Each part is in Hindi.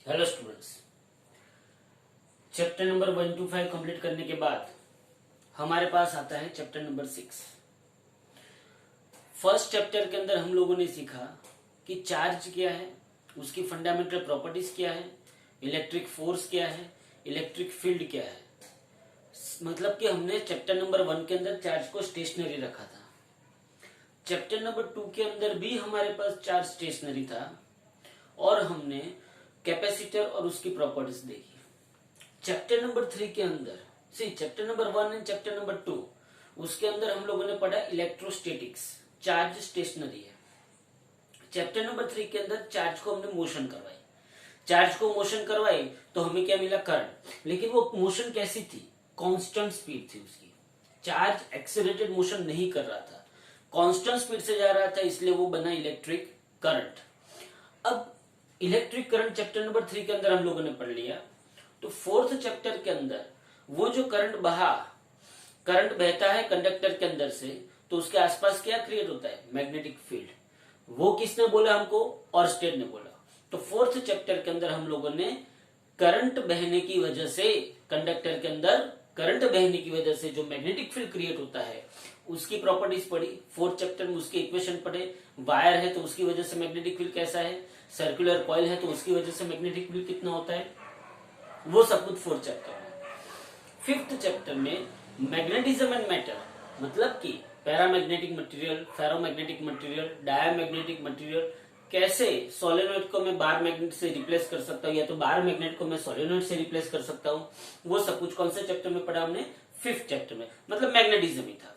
Hello students, chapter number 1 to 5 complete करने के बाद हमारे पास आता है चैप्टर नंबर 6। फर्स्ट चैप्टर के अंदर हम लोगों ने सीखा कि चार्ज क्या है, उसकी फंडामेंटल प्रॉपर्टीज क्या है, इलेक्ट्रिक फोर्स क्या है, इलेक्ट्रिक फील्ड क्या है। मतलब कि हमने चैप्टर नंबर 1 के अंदर चार्ज को स्टेशनरी रखा था। चैप्टर नंबर 2 के अंदर भी हमारे पास चार्ज स्टेशनरी था और हमने कैपेसिटर और उसकी प्रॉपर्टीज देखी। चैप्टर नंबर 3 के अंदर chapter number 1 and chapter number 2 उसके अंदर हम लोगों ने पढ़ा इलेक्ट्रोस्टैटिक्स, चार्ज स्टेशनरी है। चैप्टर नंबर 3 के अंदर चार्ज को हमने मोशन करवाई। चार्ज को मोशन करवाई तो हमें क्या मिला? करंट। लेकिन वो मोशन कैसी थी? कांस्टेंट स्पीड थी उसकी। चार्ज एक्सेलरेटेड मोशन नहीं कर रहा था, कांस्टेंट स्पीड से जा रहा था, इसलिए वो बना इलेक्ट्रिक करंट। अब इलेक्ट्रिक करंट चैप्टर नंबर 3 के अंदर हम लोगों ने पढ़ लिया। तो फोर्थ चैप्टर के अंदर वो जो करंट बहता है कंडक्टर के अंदर से, तो उसके आसपास क्या क्रिएट होता है? Magnetic field. वो किसने बोला हमको? ऑर्स्टेड ने बोला। तो फोर्थ चैप्टर के अंदर हम लोगों ने करंट बहने की वजह से, कंडक्टर के अंदर करंट बहने की वजह से जो मैग्नेटिक फील्ड क्रिएट होता है उसकी प्रॉपर्टीज पढ़ी। फोर्थ चैप्टर में उसके इक्वेशन पढ़े। वायर है तो उसकी वजह से मैग्नेटिक फील्ड कैसा है, सर्कुलर कॉइल है तो उसकी वजह से मैग्नेटिक फील्ड कितना होता है, वो सब कुछ फोर्थ चैप्टर में। फिफ्थ चैप्टर में मैग्नेटिज्म एंड मैटर, मतलब कि paramagnetic material, ferromagnetic material, diamagnetic material, कैसे सोलेनोइड को मैं बार मैग्नेट से रिप्लेस कर सकता हूँ या तो बार मैग्नेट को मैं सोलेनोइड से रिप्लेस कर सकता हूँ, वो सब कुछ कौन से चैप्टर में पढ़ा हमने? फिफ्थ चैप्टर में, मतलब मैग्नेटिज्म ही था।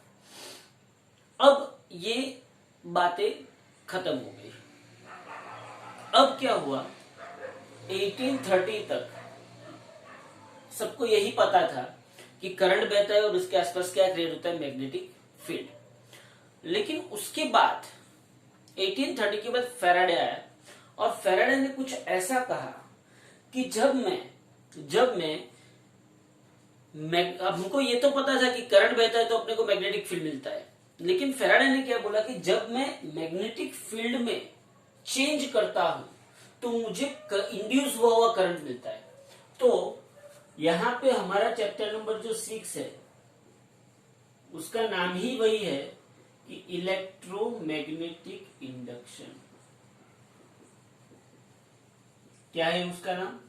अब ये बातें खत्म हो गई। अब क्या हुआ? 1830 तक सबको यही पता था कि करंट बहता है और उसके आसपास क्या क्रिएट होता है? Magnetic field. लेकिन उसके बाद 1830 के बाद फैराडे आया और फैराडे ने कुछ ऐसा कहा कि जब मैं अब हमको ये तो पता था कि करंट बहता है तो अपने को मैग्नेटिक फील्ड मिलता है, लेकिन फैराडे ने क्या बोला कि जब मैं मैग्नेटिक फील्ड में चेंज करता हूं तो मुझे इंड्यूस हुआ करंट मिलता है। तो यहां पे हमारा चैप्टर नंबर जो 6 है उसका नाम ही वही है कि इलेक्ट्रोमैग्नेटिक इंडक्शन। क्या है उसका नाम?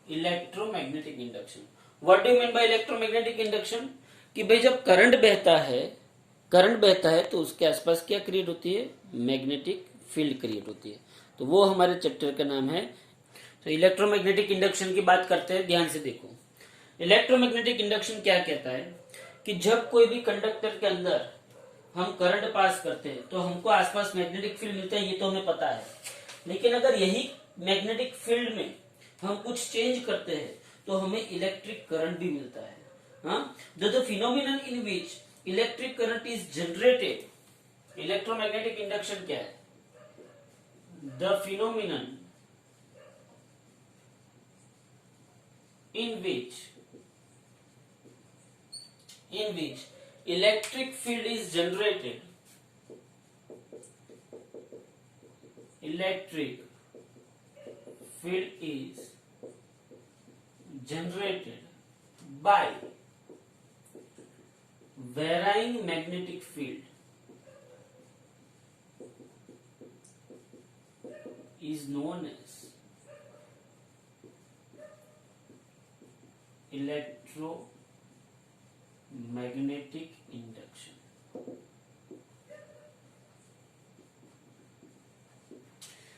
Electromagnetic induction. What do you mean by electromagnetic induction? कि भाई जब करंट बहता है तो उसके आसपास क्या क्रिएट होती है? मैग्नेटिक फील्ड क्रिएट होती है। तो वो हमारे चैप्टर का नाम है। तो इलेक्ट्रोमैग्नेटिक इंडक्शन की बात करते हैं, ध्यान से देखो। इलेक्ट्रोमैग्नेटिक इंडक्शन क्या कहता है कि जब कोई भी कंडक्टर के अंदर हम करंट पास करते हैं तो हमको आसपास मैग्नेटिक फील्ड मिलता है, ये तो हमें पता है। लेकिन अगर यही मैग्नेटिक फील्ड में हम कुछ चेंज करते हैं तो हमें इलेक्ट्रिक करंट भी मिलता है। The phenomenon in which electric current is generated, electromagnetic induction क्या है? The phenomenon in which electric field is generated, electric field is generated by varying magnetic field is known as electromagnetic induction.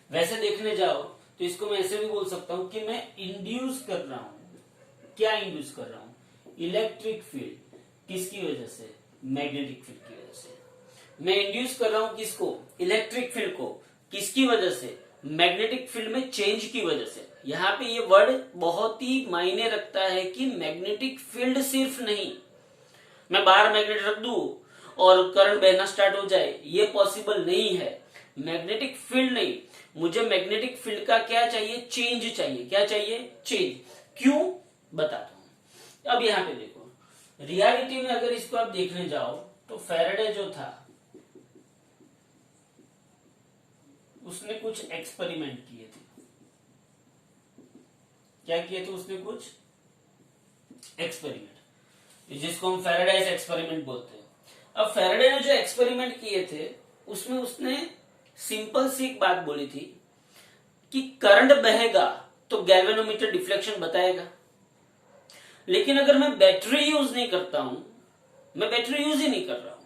वैसे देखने जाओ तो इसको मैं ऐसे भी बोल सकता हूं कि मैं इंड्यूस कर रहा हूं। क्या इंड्यूस कर रहा हूं? Electric field. किसकी वजह से? मैग्नेटिक फील्ड की वजह से। मैं इंड्यूस कर रहा हूं किसको? इलेक्ट्रिक फील्ड को। किसकी वजह से? मैग्नेटिक फील्ड में चेंज की वजह से। यहाँ पे ये वर्ड बहुत ही मायने रखता है कि मैग्नेटिक फील्ड सिर्फ नहीं, मैं बाहर मैग्नेट रख दूं और करंट बहना स्टार्ट हो जाए, ये पॉसिबल नहीं है। मैग्नेटिक फील्ड नहीं, मुझे मैग्नेटिक फील्ड का क्या चाहिए? चेंज चाहिए। क्या चाहिए? चेंज। क्यों? बताता हूं। अब यहाँ पे देखो, रियलिटी में अगर इसको आप देखने जाओ तो फैराडे जो था उसने कुछ एक्सपेरिमेंट किए थे। क्या किए थे उसने, कुछ एक्सपेरिमेंट, जिसको हम फेराडाइज एक्सपेरिमेंट बोलते हैं। अब फेराडे ने जो एक्सपेरिमेंट किए थे उसमें उसने सिंपल सी एक बात बोली थी कि करंट बहेगा तो गैल्वेनोमीटर डिफ्लेक्शन बताएगा। लेकिन अगर मैं बैटरी यूज नहीं करता हूं, मैं बैटरी यूज ही नहीं कर रहा हूं,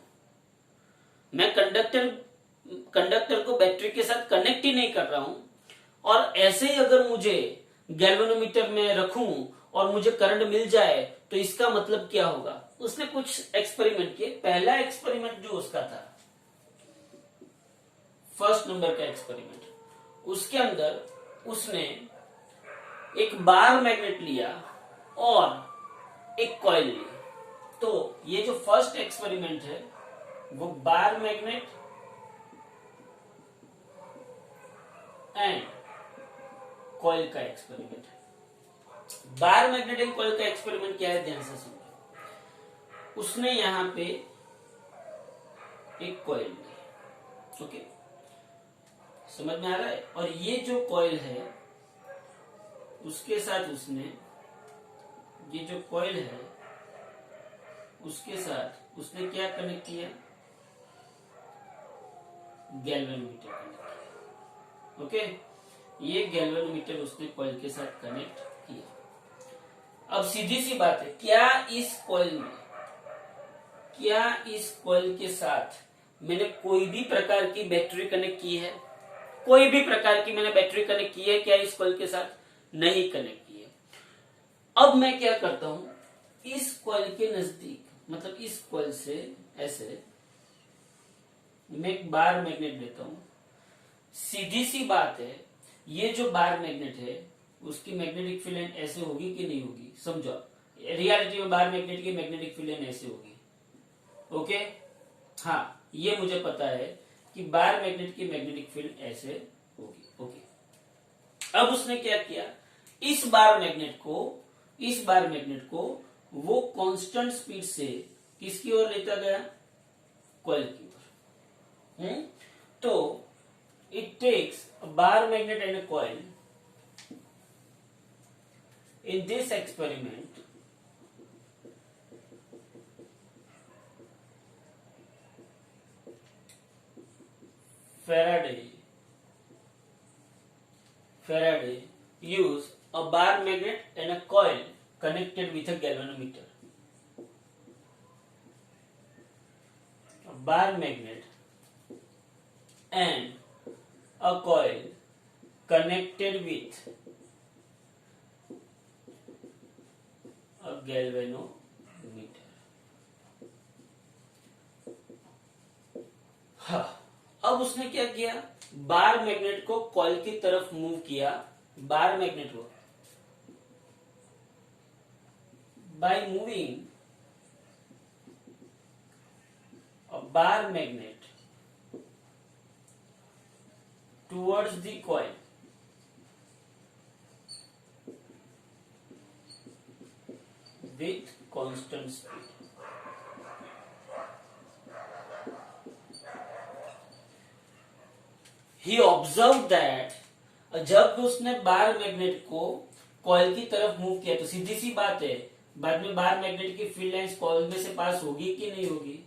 मैं कंडक्टर को बैटरी के साथ कनेक्ट ही नहीं कर रहा हूं, और ऐसे ही अगर मुझे गैल्वेनोमीटर में रखूं और मुझे करंट मिल जाए तो इसका मतलब क्या होगा। उसने कुछ एक्सपेरिमेंट किए। पहला एक्सपेरिमेंट जो उसका था, फर्स्ट नंबर का एक्सपेरिमेंट, उसके अंदर उसने एक बार मैग्नेट लिया और एक कॉइल ली। तो ये जो फर्स्ट एक्सपेरिमेंट है वो बार मैग्नेट एंड कॉइल का एक्सपेरिमेंट है। बार मैग्नेट एंड कॉइल का एक्सपेरिमेंट क्या है, ध्यान से समझो। उसने यहां पे एक कॉइल ली, ओके, समझ में आ रहा है। और ये जो कॉइल है उसके साथ उसने, ये जो कॉइल है उसके साथ उसने क्या कनेक्ट किया, गैल्वेनोमीटर कनेक्ट किया, ओके। ये गैल्वेनोमीटर उसने कॉइल के साथ कनेक्ट किया। अब सीधी सी बात है, क्या इस कॉइल के साथ मैंने कोई भी प्रकार की बैटरी कनेक्ट की है? कोई भी प्रकार की मैंने बैटरी कनेक्ट की है क्या इस कॉइल के साथ? नहीं कनेक्ट की है। अब मैं क्या करता हूं, इस कॉइल के नजदीक, मतलब इस कॉइल से ऐसे मैं एक बार मैग्नेट देता हूं। सीधी सी बात है, ये जो बार मैग्नेट है उसकी मैग्नेटिक फील्ड ऐसे होगी कि नहीं होगी? समझो, रियलिटी में बार मैग्नेट की मैग्नेटिक फील्ड ऐसे होगी, ओके। हाँ, ये मुझे पता है कि बार मैग्नेट की मैग्नेटिक फील्ड ऐसे होगी, ओके। अब उसने क्या किया, इस बार मैग्नेट को वो कांस्टेंट स्पीड से किसकी ओर लेता गया? कॉइल की ओर। तो it takes a bar magnet and a coil in this experiment Faraday used a bar magnet and a coil connected with a galvanometer. A bar magnet and a coil connected with a galvanometer. हाँ, अब उसने क्या किया, बार मैग्नेट को कॉइल की तरफ मूव किया। बार मैग्नेट को bye moving a bar magnet towards the coil with constant speed. He observed that जब उसने बार मैग्नेट को कॉइल की तरफ मूव किया तो सीधी सी बात है, बाद में बार मैग्नेट की फील्ड लाइंस कॉइल में से पास होगी कि नहीं होगी?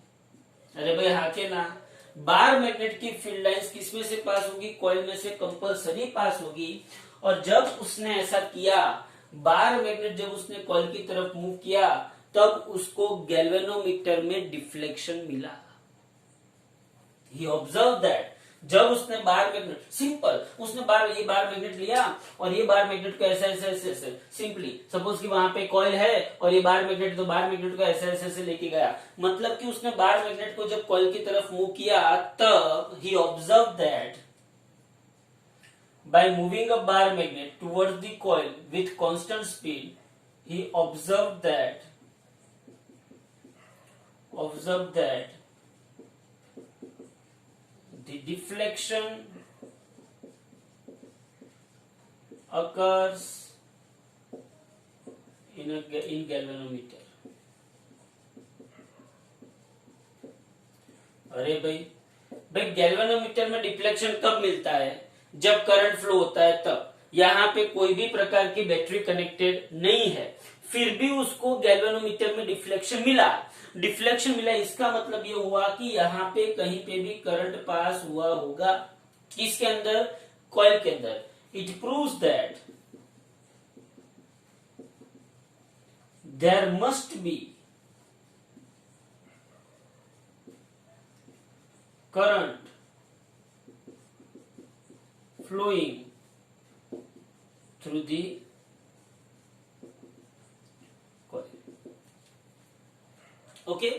अरे भाई हाँ के ना? बार मैग्नेट की फील्ड लाइंस किस में से पास होगी? कॉइल में से कंपल्सरी पास होगी। और जब उसने ऐसा किया, बार मैग्नेट जब उसने कॉइल की तरफ मूव किया, तब उसको गैल्वेनोमीटर में डिफ्लेक्शन मिला। He observed that जब उसने बार मैग्नेट, सिंपल, उसने ये बार मैग्नेट लिया और ये बार मैग्नेट को ऐसे ऐसे ऐसे ऐसे, सिंपली सपोज कि वहां पे कॉइल है और ये बार मैग्नेट, तो बार मैग्नेट को ऐसे ऐसे ऐसे लेके गया। मतलब कि उसने बार मैग्नेट को जब कॉइल की तरफ मूव किया, तब ही observe that by moving a bar magnet towards the coil with constant speed, he observe that the deflection occurs in galvanometer. अरे भाई गैल्वेनोमीटर में डिफ्लेक्शन कब मिलता है? जब करंट फ्लो होता है तब। यहाँ पे कोई भी प्रकार की बैटरी कनेक्टेड नहीं है, फिर भी उसको गैल्वेनोमीटर में डिफ्लेक्शन मिला। डिफ्लेक्शन मिला इसका मतलब ये हुआ कि यहाँ पे कहीं पे भी करंट पास हुआ होगा, किसके अंदर, कॉइल के अंदर। It proves that there must be current flowing through the coil. Okay,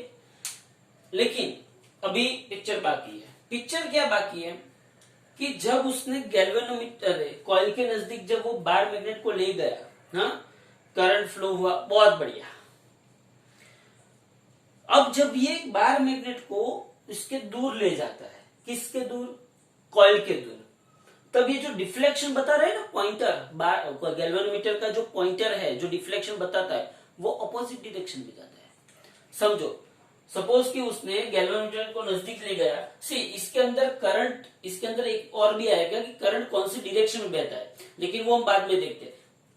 लेकिन अभी पिक्चर बाकी है। पिक्चर क्या बाकी है कि जब उसने गैल्वेनोमीटर कॉइल के नजदीक जब वो बार मैग्नेट को ले गया, हाँ, करंट फ्लो हुआ, बहुत बढ़िया। अब जब ये बार मैग्नेट को इसके दूर ले जाता है, किसके दूर, कॉइल के दूर, तब ये जो डिफ्लेक्शन बता रहा है ना पॉइंटर, गैल्वेनोमीटर का जो पॉइंटर है जो डिफ्लेक्शन बताता है वो अपोजिट डायरेक्शन में जाता है। समझो, सपोज कि उसने गैल्वेनोमीटर को नजदीक ले गया, सी इसके अंदर करंट, इसके अंदर एक और भी आएगा कि करंट कौन सी डायरेक्शन में बहता है, लेकिन वो हम बाद में देखते हैं।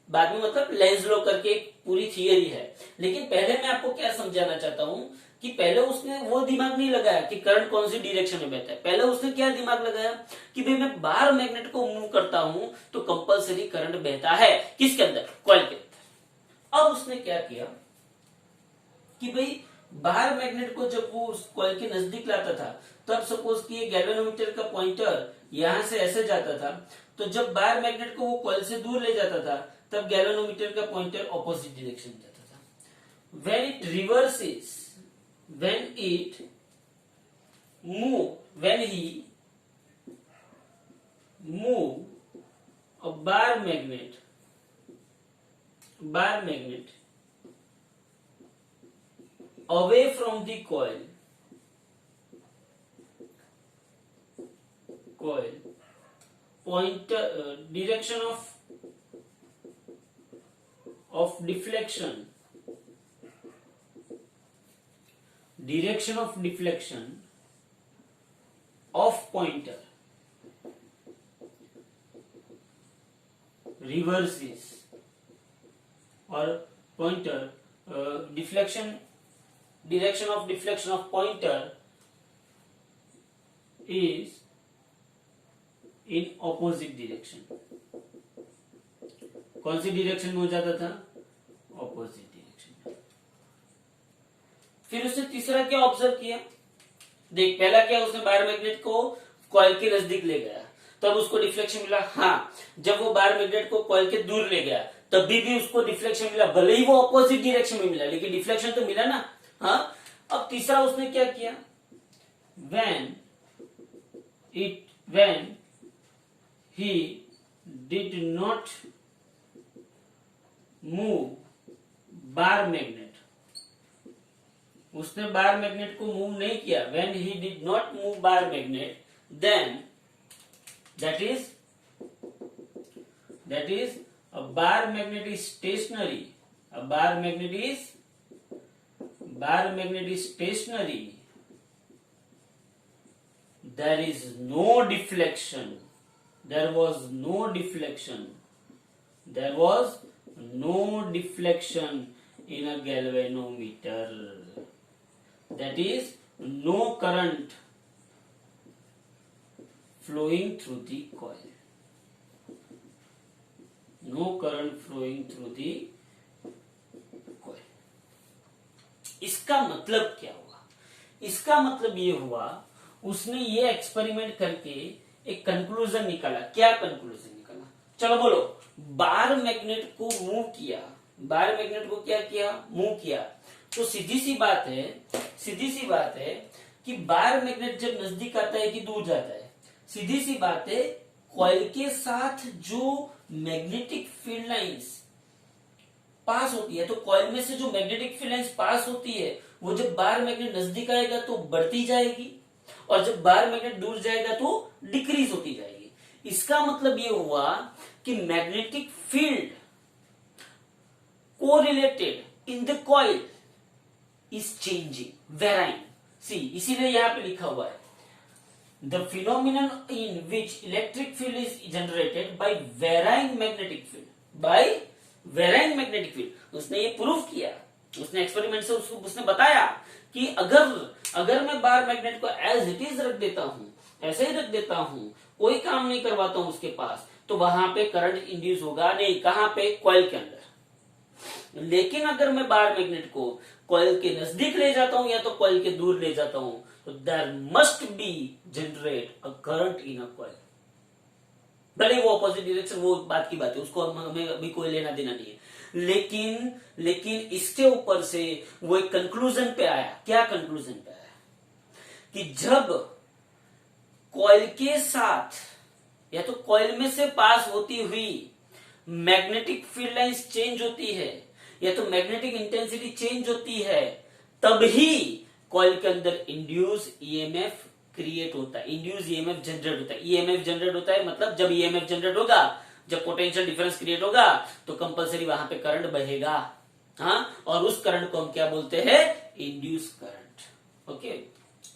बाद में मतलब लेंज लॉ करके एक पूरी थियरी है, लेकिन पहले मैं आपको क्या समझाना चाहता हूं कि पहले उसने वो दिमाग नहीं लगाया कि करंट कौन सी डायरेक्शन में बहता है। पहले उसने क्या दिमाग लगाया कि भाई मैं बाहर मैग्नेट को मूव करता हूं तो कंपलसरी करंट बहता है, किसके अंदर, कॉइल के अंदर। अब उसने क्या किया कि भाई बाहर मैग्नेट को जब वो उस कॉइल के नजदीक लाता था, तब सपोज कि ये गैल्वेनोमीटर का पॉइंटर यहां से ऐसे जाता था, तो जब बाहर मैग्नेट को वो कॉइल से दूर ले जाता था, तब गैल्वेनोमीटर का पॉइंटर ऑपोजिट डायरेक्शन में जाता था। When it reverses, when it move, when he move a bar magnet away from the coil pointer, direction of deflection, direction of deflection of pointer reverses, or pointer deflection, direction of deflection of pointer is in opposite direction। कौन सी डायरेक्शन में हो जाता था, ऑपोजिट डायरेक्शन में। फिर उसने तीसरा क्या ऑब्जर्व किया, देख पहला क्या, उसने बार मैग्नेट को कॉइल के नजदीक ले गया, तब उसको डिफ्लेक्शन मिला। हाँ, जब वो बार मैग्नेट को कॉइल के दूर ले गया तब भी उसको डिफ्लेक्शन मिला, भले ही वो ऑपोजिट डायरेक्शन में मिला, लेकिन डिफ्लेक्शन तो मिला ना। हाँ, अब तीसरा उसने क्या किया, when he did not move bar magnet, उसने बार मैग्नेट को मूव नहीं किया, when he did not move bar magnet, then that is a bar magnet is stationary, a bar magnet is stationary, there is no deflection, there was no deflection in a galvanometer, that is no current flowing through the coil, no current flowing through the coil। इसका मतलब क्या हुआ, इसका मतलब ये हुआ उसने ये एक्सपेरिमेंट करके एक कंक्लूजन निकाला। क्या कंक्लूजन निकाला, चलो बोलो। बार मैग्नेट को मूव किया, बार मैग्नेट को क्या किया, मूव किया, तो सीधी सी बात है कि बार मैग्नेट जब नजदीक आता है कि दूर जाता है, सीधी सी बात है कॉइल के साथ जो मैग्नेटिक फील्ड लाइंस पास होती है, तो कॉइल में से जो मैग्नेटिक फील्ड लाइंस पास होती है वो जब बार मैग्नेट नजदीक आएगा तो बढ़ती जाएगी, और जब बार मैग्नेट दूर जाएगा तो डिक्रीज होती जाएगी। इसका मतलब ये हुआ कि magnetic field correlated in the coil is changing, varying. See, इसीलिए यहां पे लिखा हुआ है the phenomenon in which electric field is generated by varying magnetic field, by varying magnetic field। उसने ये प्रूव किया, उसने एक्सपेरिमेंट से उसने बताया कि अगर मैं बार मैग्नेट को एज इट इज रख देता हूं, ऐसे ही रख देता हूं, कोई काम नहीं करवाता हूं उसके पास, तो वहां पे करंट इंड्यूस होगा नहीं। कहां पे? कॉइल के अंदर। लेकिन अगर मैं बार मैग्नेट को कॉइल के नजदीक ले जाता हूं या तो कॉइल के दूर ले जाता हूं, तो there must be generate a current in a coil. भले वो ऑपोजिट डायरेक्शन, वो बात की बात है, उसको हमें अभी कोई लेना देना नहीं है। लेकिन इसके ऊपर से वो एक कंक्लूजन पे आया। क्या कंक्लूजन पे आया? कि जब कॉइल के साथ या तो कॉइल में से पास होती हुई मैग्नेटिक फील्ड लाइंस चेंज होती है या तो मैग्नेटिक इंटेंसिटी चेंज होती है, तभी कॉइल के अंदर इंड्यूस ईएमएफ क्रिएट होता है, इंड्यूस ईएमएफ जनरेट होता है। ईएमएफ जनरेट होता है मतलब जब ईएमएफ जनरेट होगा, जब पोटेंशियल डिफरेंस क्रिएट होगा, तो कंपलसरी वहां पे करंट बहेगा। हाँ, और उस करंट को हम क्या बोलते हैं? Induce current. Okay,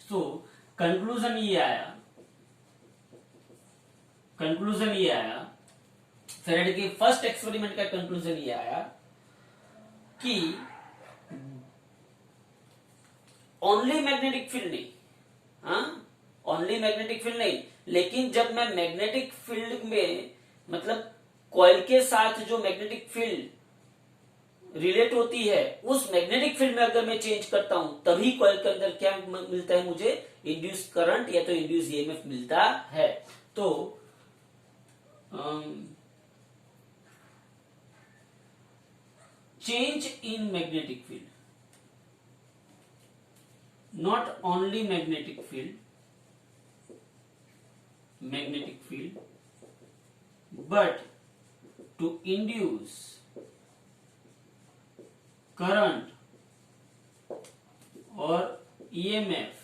so conclusion ये आया फेरेडे के फर्स्ट एक्सपेरिमेंट का कंक्लूजन ये आया कि ओनली मैग्नेटिक फील्ड नहीं, हाँ, ओनली मैग्नेटिक फील्ड नहीं, लेकिन जब मैं मैग्नेटिक फील्ड में मतलब कॉइल के साथ जो मैग्नेटिक फील्ड रिलेट होती है, उस मैग्नेटिक फील्ड में अगर मैं चेंज करता हूं, तभी कॉइल के अंदर क्या मिलता है मुझे? इंड्यूस करंट या तो इंड्यूस ईएमएफ मिलता है। तो change in magnetic field, not only magnetic field, but to induce current or EMF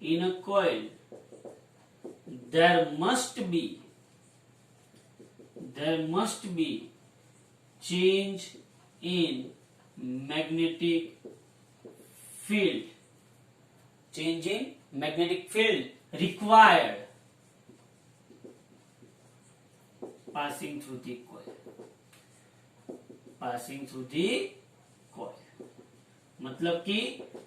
in a coil, there must be change in magnetic field, change in magnetic field required passing through the coil, मतलब कि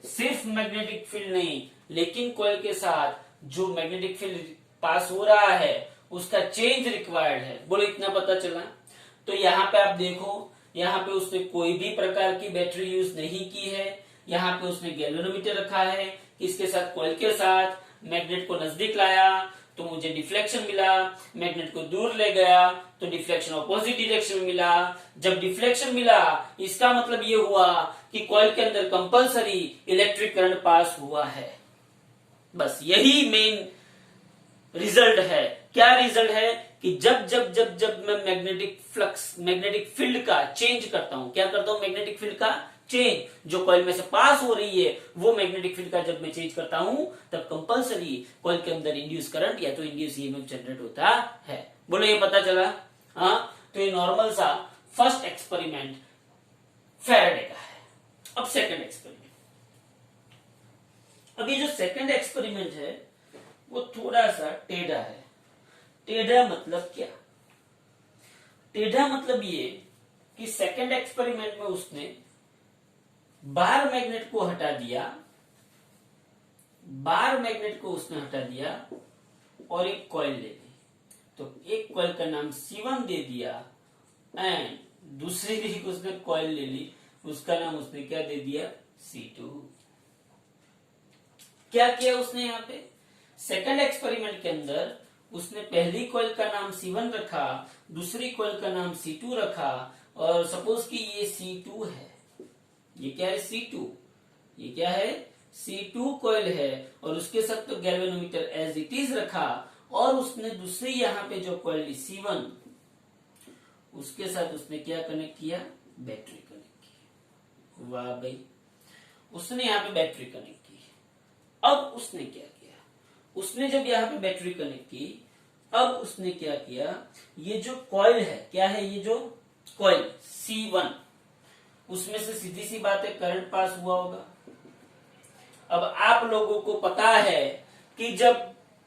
सिर्फ मैग्नेटिक फील्ड नहीं, लेकिन कॉइल के साथ जो मैग्नेटिक फील्ड पास हो रहा है उसका चेंज रिक्वायर्ड है। बोलो, इतना पता चला? तो यहाँ पे आप देखो, यहाँ पे उसने कोई भी प्रकार की बैटरी यूज नहीं की है। यहाँ पे उसने गैल्वेनोमीटर रखा है, किसके साथ? कॉइल के साथ। मैग्नेट को नजदीक लाया तो मुझे डिफ्लेक्शन मिला, मैग्नेट को दूर ले गया तो डिफ्लेक्शन अपोजिट डायरेक्शन में मिला। जब डिफ्लेक्शन मिला, इसका मतलब ये हुआ कि कॉइल के अंदर कंपलसरी इलेक्ट्रिक करंट पास हुआ है। बस यही मेन रिजल्ट है। क्या रिजल्ट है? कि जब मैं मैग्नेटिक फील्ड का चेंज करता हूं, क्या करता हूं? मैग्नेटिक फील्ड का चेंज, जो कॉइल में से पास हो रही है, वो मैग्नेटिक फील्ड का जब मैं चेंज करता हूं, तब कंपलसरी कॉइल के अंदर इंड्यूस करंट या तो इंड्यूस ईएमएफ जनरेट होता है। बोलो, ये पता चला? हाँ, तो ये नॉर्मल सा फर्स्ट एक्सपेरिमेंट फैराडे का है। अब सेकंड एक्सपेरिमेंट। अब ये जो सेकंड एक्सपेरिमेंट है वो थोड़ा सा टेढ़ा है। टेढ़ा मतलब क्या? टेढ़ा मतलब ये कि सेकंड एक्सपेरिमेंट में उसने बार मैग्नेट को हटा दिया, और एक कॉइल ले ली। तो एक कॉइल का नाम C1 दे दिया एंड दूसरी भी उसने कॉइल ले ली, उसका नाम उसने क्या दे दिया? C2। क्या किया उसने यहाँ पे? सेकंड एक्सपेरिमेंट के अंदर उसने पहली कॉइल का नाम C1 रखा, दूसरी कॉइल का नाम C2 रखा, और सपोज कि ये C2 है, ये क्या है? C2। ये क्या है? C2 कॉइल है, और उसके साथ तो गैल्वेनोमीटर एज इट इज रखा, और उसने दूसरी यहाँ पे जो कॉइल ली C1, उसके साथ उसने क्या कनेक्ट किया? बैटरी कनेक्ट की। वाह भाई, उसने यहाँ पे बैटरी कनेक्ट की। अब उसने क्या किया? उसने जब यहाँ पे बैटरी कनेक्ट की, अब उसने क्या किया? ये जो कॉइल है, क्या है? ये जो कॉइल C1, उसमें से सीधी सी बात है करंट पास हुआ होगा। अब आप लोगों को पता है कि जब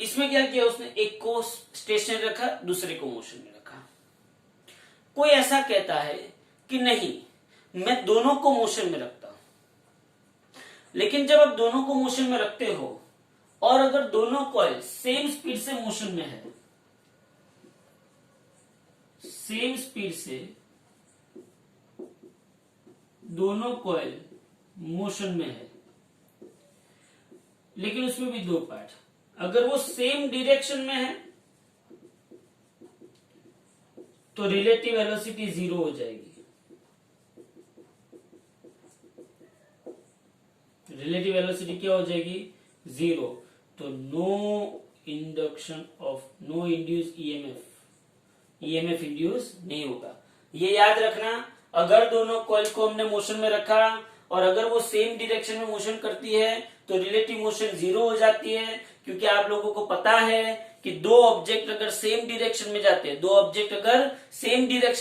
इसमें क्या किया उसने, एक को स्टेशनरी रखा, दूसरे को मोशन में रखा। कोई ऐसा कहता है कि नहीं, मैं दोनों को मोशन में रखता हूं। लेकिन जब आप दोनों को मोशन में रखते हो और अगर दोनों कॉइल सेम स्पीड से मोशन में है, सेम स्पीड से दोनों कॉइल मोशन में है, लेकिन उसमें भी दो पार्ट, अगर वो सेम डायरेक्शन में है तो रिलेटिव वेलोसिटी 0 हो जाएगी। रिलेटिव वेलोसिटी क्या हो जाएगी, 0। तो नो इंड्यूस ईएमएफ इंड्यूस नहीं होगा। ये याद रखना, अगर दोनों कॉइल को हमने मोशन में रखा और अगर वो सेम डायरेक्शन में मोशन करती है तो रिलेटिव मोशन 0 हो जाती है, क्योंकि आप लोगों को पता है कि दो ऑब्जेक्ट अगर सेम डायरेक्शन में जाते हैं, सेम डायरेक्शन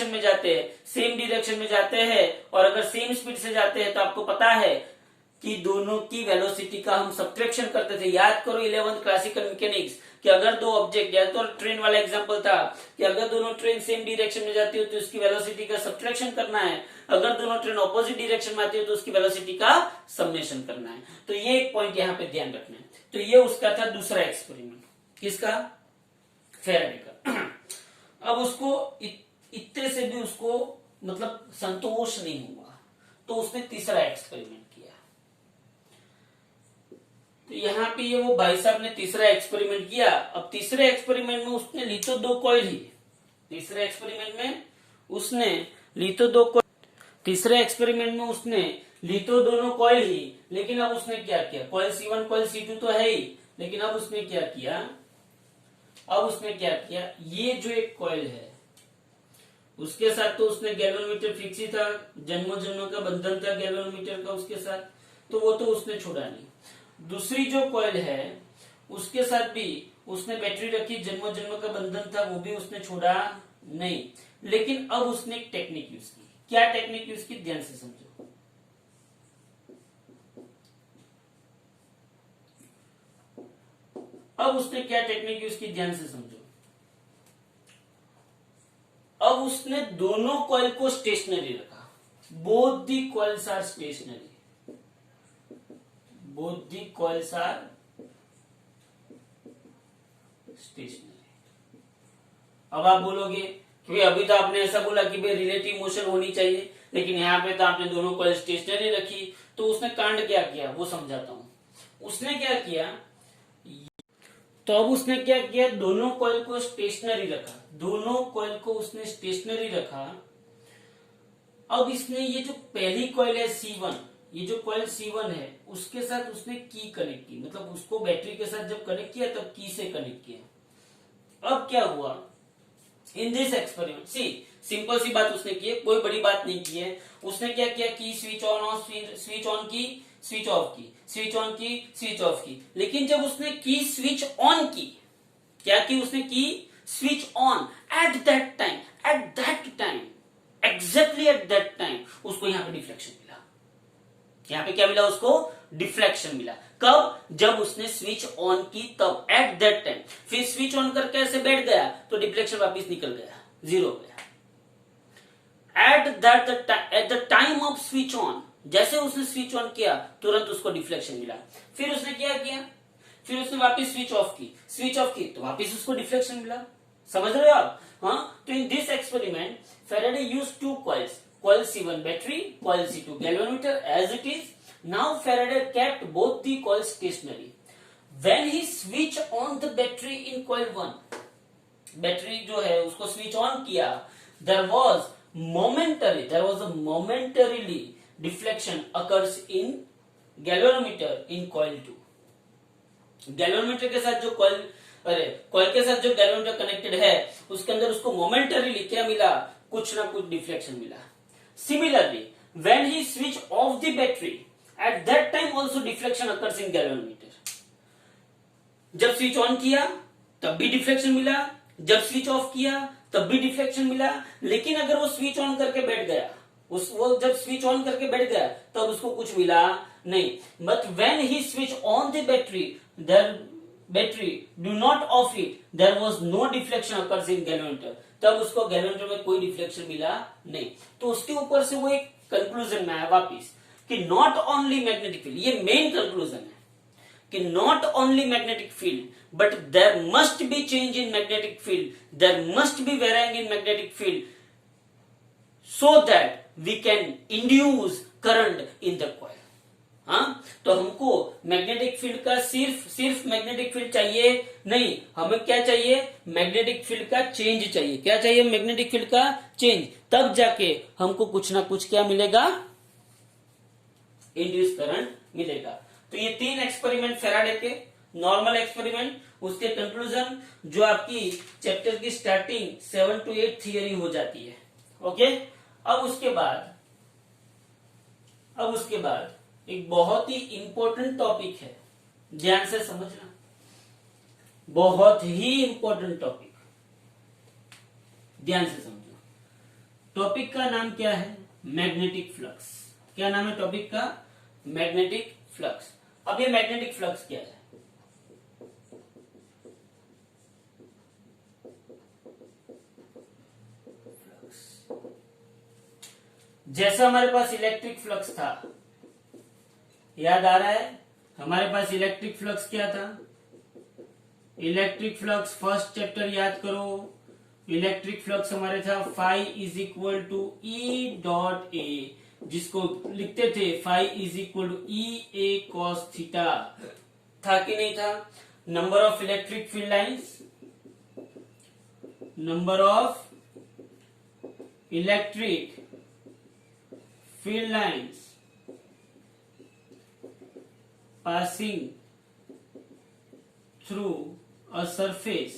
में जाते हैं और अगर सेम स्पीड से जाते हैं, तो आपको पता है कि दोनों की वेलोसिटी का हम सब्ट्रैक्शन करते थे। याद करो 11th क्लासिकल मैकेनिक्स कि अगर दो ऑब्जेक्ट, या तो ट्रेन वाला एग्जांपल था कि अगर दोनों ट्रेन सेम डायरेक्शन में जाती हो तो उसकी वेलोसिटी का सब्ट्रैक्शन करना है, अगर दोनों ट्रेन ऑपोजिट डायरेक्शन में आती हो तो उसकी वेलोसिटी का समेशन करना है। तो ये एक पॉइंट यहाँ पे ध्यान रखना है। तो ये उसका था दूसरा एक्सपेरिमेंट, किसका, फैराडे का। अब उसको इतने से भी उसको मतलब संतोष नहीं हुआ, तो उसने तीसरा एक्सपेरिमेंट किया। तो यहाँ पे ये वो भाई साहब ने तीसरा एक्सपेरिमेंट किया। अब तीसरे एक्सपेरिमेंट में उसने ली तो दो कॉइल ही, तीसरे एक्सपेरिमेंट में उसने ली तो दो कॉइल, तीसरे एक्सपेरिमेंट में उसने ली तो दोनों कॉइल ही, लेकिन अब उसने क्या किया, कॉइल C1 कॉइल C2 तो है ही, लेकिन अब उसने क्या किया, ये जो एक कॉइल है उसके साथ तो उसने गैल्वेनोमीटर फिक्स ही था, जन्मों जन्मों का बंधन था गैल्वेनोमीटर का उसके साथ, तो वो तो उसने छोड़ा नहीं। दूसरी जो कॉइल है उसके साथ भी उसने बैटरी रखी, जन्मों जन्मों का बंधन था, वो भी उसने छोड़ा नहीं। लेकिन अब उसने एक टेक्निक यूज की। क्या टेक्निक यूज की, ध्यान से समझो। अब उसने क्या टेक्निक यूज की, ध्यान से समझो। अब उसने दोनों कॉइल को स्टेशनरी रखा, both the coils are stationary, both the coils are stationary. अब आप बोलोगे कि अभी तो आपने ऐसा बोला कि भाई रिलेटिव मोशन होनी चाहिए, लेकिन यहाँ पे तो आपने दोनों कॉइल स्टेशनरी रखी, तो उसने कांड क्या किया वो समझाता हूं। उसने क्या किया, तो अब उसने क्या किया, दोनों कॉइल को स्टेशनरी रखा, दोनों कॉइल को उसने स्टेशनरी रखा। अब इसने ये जो पहली कॉइल है C1, ये जो कॉइल C1 है उसके साथ उसने की कनेक्ट की, मतलब उसको बैटरी के साथ जब कनेक्ट किया तब की से कनेक्ट किया। अब क्या हुआ इन दिस एक्सपेरिमेंट, सिंपल सी बात उसने की है, कोई बड़ी बात नहीं की है। उसने क्या किया, की स्विच ऑन स्विच ऑन की, स्विच ऑफ की, स्विच ऑन की, स्विच ऑफ की। लेकिन जब उसने की स्विच ऑन की, क्या की उसने की switch on, at that time exactly at that time उसको यहाँ पे डिफ्लेक्शन मिला। यहाँ पे क्या मिला उसको, डिफ्लेक्शन मिला। कब, जब उसने स्विच ऑन की तब, एट दैट टाइम। फिर स्विच ऑन करके ऐसे बैठ गया तो डिफ्लेक्शन वापस निकल गया, 0 हो गया। At the time off switch on, जैसे उसने स्विच ऑन किया तुरंत उसको डिफ्लेक्शन मिला। फिर उसने क्या किया, फिर उसने वापस स्विच ऑफ की तो वापस उसको डिफ्लेक्शन मिला। समझ रहे हो आप, हाँ। तो इन this experiment Faraday used two coils, coil C1 battery, coil C2 galvanometer as it is. Now Faraday kept both the coils stationary. When he switched on the battery in coil 1, battery जो है उसको स्विच ऑन किया, there was a momentarily deflection occurs in galvanometer in coil 2. Galvanometer के साथ जो कॉइल के साथ जो गैल्वेनोमीटर कनेक्टेड है उसके अंदर उसको मोमेंटरीली क्या मिला, कुछ ना कुछ डिफ्लेक्शन मिला। Similarly, when he switched off the battery, at that time also deflection occurs in galvanometer. जब स्विच ऑन किया तब भी डिफ्लेक्शन मिला, जब स्विच ऑफ किया तब भी डिफ्लेक्शन मिला। लेकिन अगर वो स्विच ऑन करके बैठ गया, वो जब स्विच ऑन करके बैठ गया तब उसको कुछ मिला नहीं। But when he switch on the battery, there battery, do not off it, there was no deflection occurs in galvanometer, तब उसको गैल्वेनोमीटर में कोई डिफ्लेक्शन मिला नहीं। तो उसके ऊपर से वो एक कंक्लूजन में आया वापिस कि नॉट ओनली मैग्नेटिक फील्ड, ये मेन कंक्लूजन है कि not only magnetic field but there must be change in magnetic field, there must be varying in magnetic field so that we can induce current in the coil. हाँ, तो हमको मैग्नेटिक फील्ड का सिर्फ मैग्नेटिक फील्ड चाहिए नहीं, हमें क्या चाहिए, मैग्नेटिक फील्ड का चेंज चाहिए। क्या चाहिए, मैग्नेटिक फील्ड का चेंज, तब जाके हमको कुछ ना कुछ क्या मिलेगा, इंड्यूस करंट मिलेगा। तो ये 3 एक्सपेरिमेंट फेराडे के, नॉर्मल एक्सपेरिमेंट, उसके कंक्लूजन, जो आपकी चैप्टर की स्टार्टिंग 7 to 8 थियरी हो जाती है। ओके, अब उसके बाद एक बहुत ही इंपॉर्टेंट टॉपिक है, ध्यान से समझना, बहुत ही इंपॉर्टेंट टॉपिक, ध्यान से समझना। टॉपिक का नाम क्या है, मैग्नेटिक फ्लक्स। क्या नाम है टॉपिक का, मैग्नेटिक फ्लक्स। अब ये मैग्नेटिक फ्लक्स क्या है, जैसा हमारे पास इलेक्ट्रिक फ्लक्स था, याद आ रहा है, हमारे पास इलेक्ट्रिक फ्लक्स क्या था, इलेक्ट्रिक फ्लक्स फर्स्ट चैप्टर याद करो, इलेक्ट्रिक फ्लक्स हमारे था phi is equal to E dot A, जिसको लिखते थे phi is equal to E A cos theta, था कि नहीं था। Number of electric field lines, number of electric field lines passing through a surface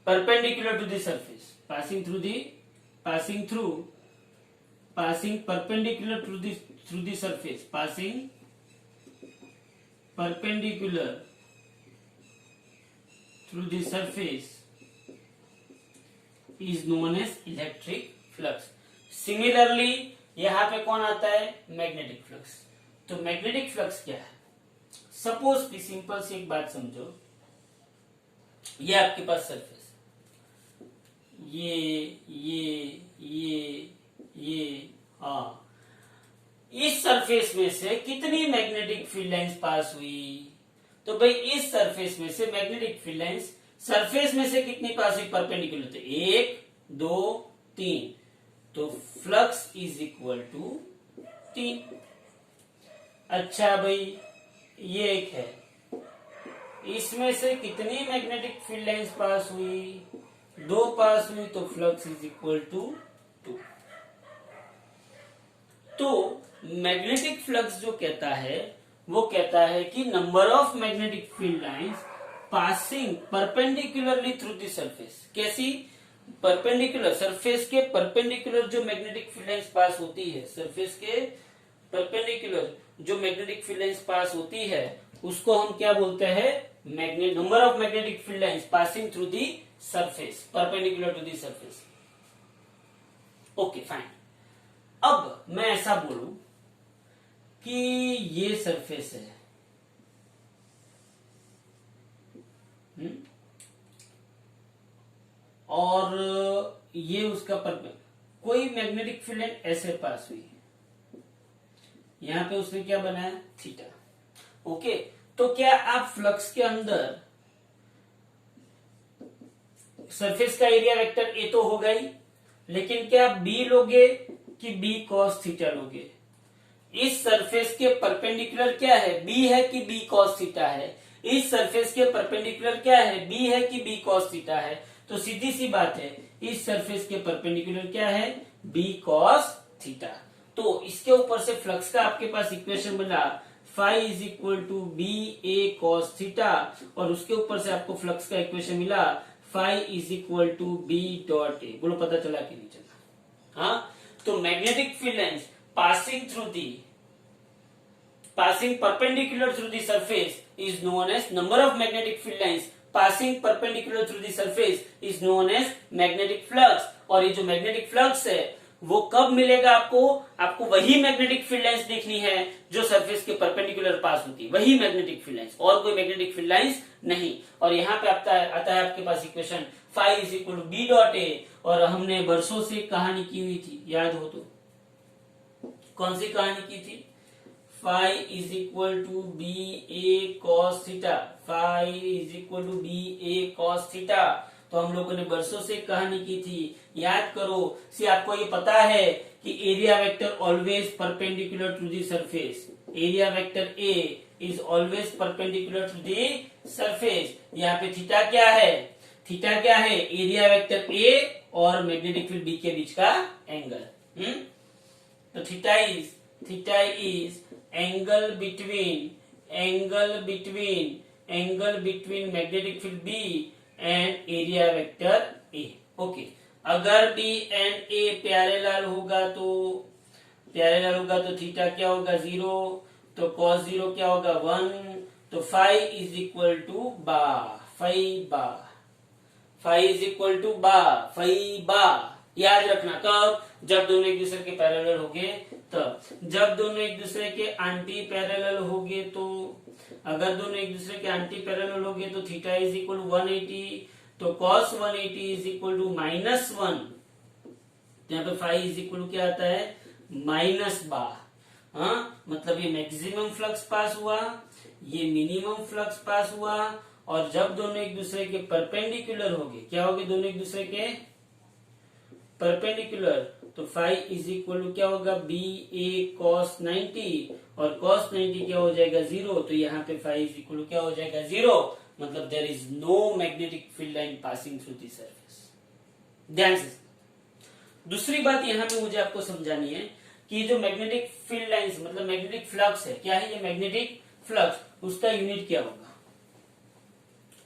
perpendicular to the surface, passing perpendicular to the surface, passing perpendicular through the surface is known as electric flux. Similarly यहां पे कौन आता है, मैग्नेटिक फ्लक्स। तो मैग्नेटिक फ्लक्स क्या है, सपोज की सिंपल सी एक बात समझो, ये आपके पास सरफेस, ये हाँ, इस सरफेस में से कितनी मैग्नेटिक फील्ड लाइंस पास हुई, तो भाई इस सरफेस में से मैग्नेटिक फील्ड लाइंस सरफेस में से कितनी पास हुई, परपेंडिकुलर थे, 1 2 3, तो फ्लक्स इज इक्वल टू 3। अच्छा भाई ये एक है, इसमें से कितनी मैग्नेटिक फील्ड लाइंस पास हुई, 2 पास हुई, तो फ्लक्स इज इक्वल टू 2। तो मैग्नेटिक फ्लक्स जो कहता है, वो कहता है कि number of magnetic field lines passing perpendicularly through the surface. कैसी, परपेंडिकुलर, सरफेस के परपेंडिकुलर जो मैग्नेटिक फील्ड लाइंस पास होती है, सरफेस के परपेंडिकुलर जो मैग्नेटिक फील्ड लाइंस पास होती है, उसको हम क्या बोलते हैं, magnet, number of magnetic field lines passing through the surface, perpendicular to the surface. Okay fine. अब मैं ऐसा बोलूं कि ये सरफेस है, और ये उसका कोई मैग्नेटिक फील्ड लाइन ऐसे पास हुई है, यहां पे उसने क्या बनाया, थीटा। ओके, तो क्या आप फ्लक्स के अंदर सरफेस का एरिया वेक्टर ए तो होगा ही, लेकिन क्या आप बी लोगे कि बी कॉस थीटा लोगे। इस सरफेस के परपेंडिकुलर क्या है, बी है कि बी कॉस थीटा है। इस सरफेस के परपेंडिकुलर क्या है, बी है कि बी कॉस थीटा है। तो सीधी सी बात है, इस सरफेस के परपेंडिकुलर क्या है, बी कॉस थीटा। तो इसके ऊपर से फ्लक्स का आपके पास इक्वेशन बना, phi is equal to B A cos theta, और उसके ऊपर से आपको फ्लक्स का इक्वेशन मिला, phi is equal to B dot A. बोलो पता चला कि नहीं चला। हाँ, तो magnetic field lines passing perpendicular through the surface is known as, number of magnetic field lines passing perpendicular through the surface is known as magnetic flux। और ये जो मैग्नेटिक फ्लक्स है, वो कब मिलेगा आपको? आपको वही मैग्नेटिक फील्ड लाइंस देखनी है जो सरफेस के परपेंडिकुलर पास होती है, वही मैग्नेटिक फील्ड लाइंस, और कोई मैग्नेटिक फील्ड लाइंस नहीं। और यहाँ पे आता है आपके पास equation phi is equal to B dot a, और हमने बरसों से कहानी की हुई थी, याद हो तो कौन सी कहानी की थी? Phi is equal to B A cos theta, phi is equal to B A cos theta. तो हम लोगों ने बरसों से कहानी की थी, याद करो। सी आपको ये पता है कि area vector always perpendicular to the surface, area vector A is always perpendicular to the surface. यहाँ पे थीटा क्या है? थीटा क्या है? एरिया वेक्टर ए और मैग्नेटिक फील्ड बी के बीच का एंगल। तो theta is angle between magnetic field B and area vector A. Okay, अगर बी एंड ए पैरेलल होगा तो थीटा क्या होगा? 0। तो cos 0 क्या होगा? 1। तो फाई इज इक्वल टू बा, फाई इज इक्वल टू बा। याद रखना कब? जब दोनों एक दूसरे के पैरेलल होंगे तब। जब दोनों एक दूसरे के एंटी पैरेलल होंगे तो, अगर दोनों एक दूसरे के एंटी पैरेलल होंगे तो थीटा इज इक्वल टू 180, तो cos 180 इज इक्वल टू -1। यहाँ पे फाई इज इक्वल टू क्या आता है? माइनस बा। हाँ, मतलब ये मैक्सिमम फ्लक्स पास हुआ, ये मिनिमम फ्लक्स पास हुआ, और जब दोनों एक दूसरे के परपेंडिकुलर होंगे, क्या होंगे? दोनों एक दूसरे के परपेंडिकुलर, तो फाई इज इक्वल टू क्या होगा? बी ए कॉस 90, और cos 90 क्या हो जाएगा? 0। तो यहाँ पे फाई इज इक्वल टू क्या हो जाएगा? 0। मतलब there is no magnetic field line passing through the surface. ध्यान से। दूसरी बात यहाँ पे मुझे आपको समझानी है कि जो मैग्नेटिक फील्ड लाइंस मतलब मैग्नेटिक फ्लक्स है, क्या है ये मैग्नेटिक फ्लक्स, उसका यूनिट क्या होगा?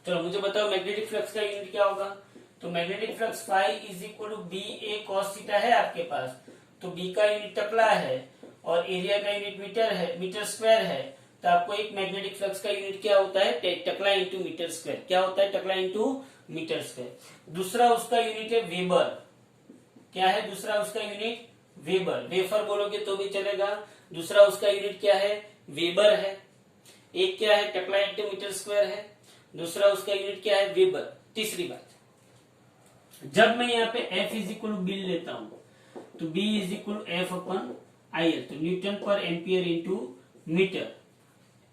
चलो मुझे बताओ मैग्नेटिक फ्लक्स का यूनिट क्या होगा? तो magnetic flux phi is equal to B A cos theta है आपके पास, तो बी का यूनिट टकला है और एरिया का यूनिट मीटर स्क्वायर है। तो आपको एक मैग्नेटिक फ्लक्स का यूनिट क्या होता है? टकला इंटू मीटर स्क्वायर। क्या होता है? टकला इंटू मीटर स्क्वायर। दूसरा उसका यूनिट है वेबर। क्या है दूसरा उसका यूनिट? वेबर। वेफर बोलोगे तो भी चलेगा। दूसरा उसका यूनिट क्या है? वेबर है। एक क्या है? टकला इंटू मीटर स्क्वायर है। दूसरा उसका यूनिट क्या है? वेबर। तीसरी बात, जब मैं यहाँ पे F इज इक्वल बी लेता हूं तो B is equal F upon IL, तो newton per ampere into meter.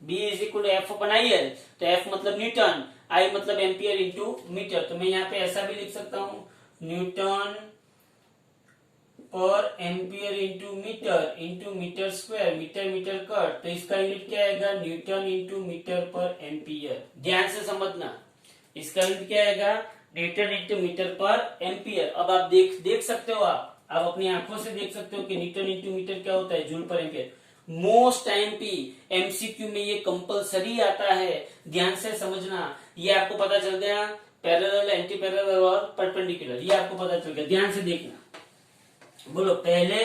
B is equal F upon IL, तो F मतलब न्यूटन, I मतलब एम्पियर इंटू मीटर। तो मैं यहाँ पे ऐसा भी लिख सकता हूं, newton per ampere into meter square, meter cut. तो इसका यूनिट क्या आएगा? Newton into meter per ampere. ध्यान से समझना, इसका यूनिट क्या आएगा? Newton into meter per ampere. अब आप देख सकते हो, आप अपनी आंखों से देख सकते हो कि न्यूटन इंटू मीटर क्या होता है? जूल पर एम्पियर। मोस्ट टाइम पे एमसीक्यू में ये कंपलसरी आता है, ध्यान से समझना। ये आपको पता चल गया, पैरेलल, एंटी पैरेलल और परपेंडिकुलर, ये आपको पता चल गया। ध्यान से देखना, बोलो पहले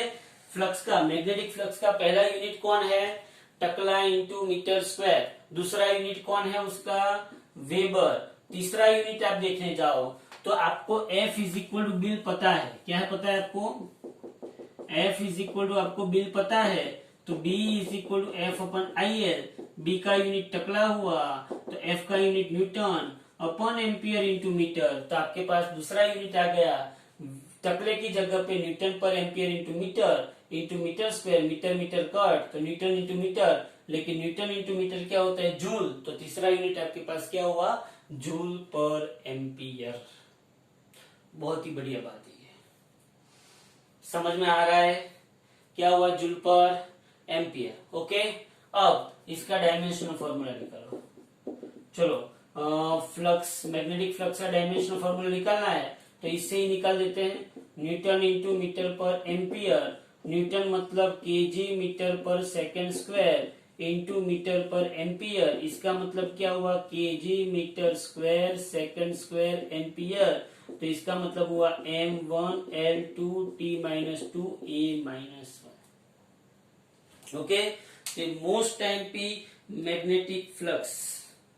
फ्लक्स का, मैग्नेटिक फ्लक्स का पहला यूनिट कौन है? टकला इंटू मीटर स्क्वायर। दूसरा यूनिट कौन है उसका? वेबर। तीसरा यूनिट आप देखने जाओ तो आपको F is equal to BIL पता है। क्या है पता है आपको? F इज इक्वल टू आपको बिल पता है, तो B is equal to F upon IL। B का यूनिट टकला हुआ तो F का unit newton upon ampere into meter. तो आपके पास दूसरा यूनिट आ गया, टकले की जगह पे newton per ampere into meter square, meter cut, तो न्यूटन इंटू मीटर, लेकिन न्यूटन इंटू मीटर क्या होता है? जूल। तो तीसरा यूनिट आपके पास क्या हुआ? जूल पर एम्पियर। बहुत ही बढ़िया बात है, समझ में आ रहा है क्या हुआ? जूल पर एम्पियर। ओके, अब इसका डायमेंशनल फॉर्मूला निकालो। चलो फ्लक्स, मैग्नेटिक फ्लक्स का डायमेंशनल फॉर्मूला निकालना है तो इससे ही निकाल देते हैं। Newton into meter per ampere, newton मतलब KG meter per second square into meter per ampere. इसका मतलब क्या हुआ? KG meter square second square ampere. तो इसका मतलब हुआ M1 L2 T-2 A-1। Okay, most time पे मैग्नेटिक फ्लक्स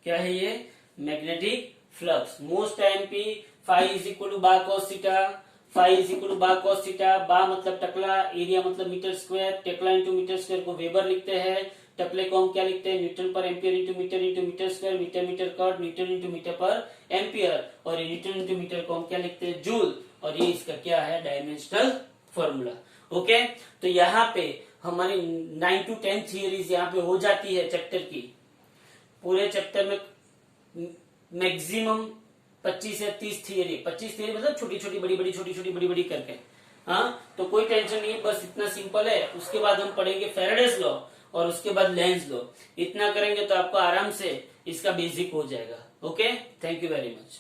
क्या है? ये मैग्नेटिक फ्लक्स मोस्ट टाइम पे फाई इज इक्वल टू बा cos theta, phi is equal to बा कॉस थीटा। बा मतलब टकला, एरिया मतलब meter square, tesla into meter square को वेबर लिखते हैं, टकले को हम क्या लिखते हैं, newton per ampere into meter square, meter meter curve, newton into meter per ampere, और न्यूटन इंटू मीटर को हम क्या लिखते हैं, जूल, और ये इसका क्या है, डायमेंशनल फॉर्मूला। ओके, तो यहाँ पे हमारी 9 to 10 थियरीज यहाँ पे हो जाती है चैप्टर की। पूरे चैप्टर में मैक्सिमम 25 से 30 थियरी, 25 थियरी मतलब छोटी छोटी बड़ी बड़ी छोटी छोटी बड़ी बड़ी करके। हाँ, तो कोई टेंशन नहीं, बस इतना सिंपल है। उसके बाद हम पढ़ेंगे फैराडेज लॉ और उसके बाद लेंज लॉ। इतना करेंगे तो आपको आराम से इसका बेसिक हो जाएगा। Okay, thank you very much.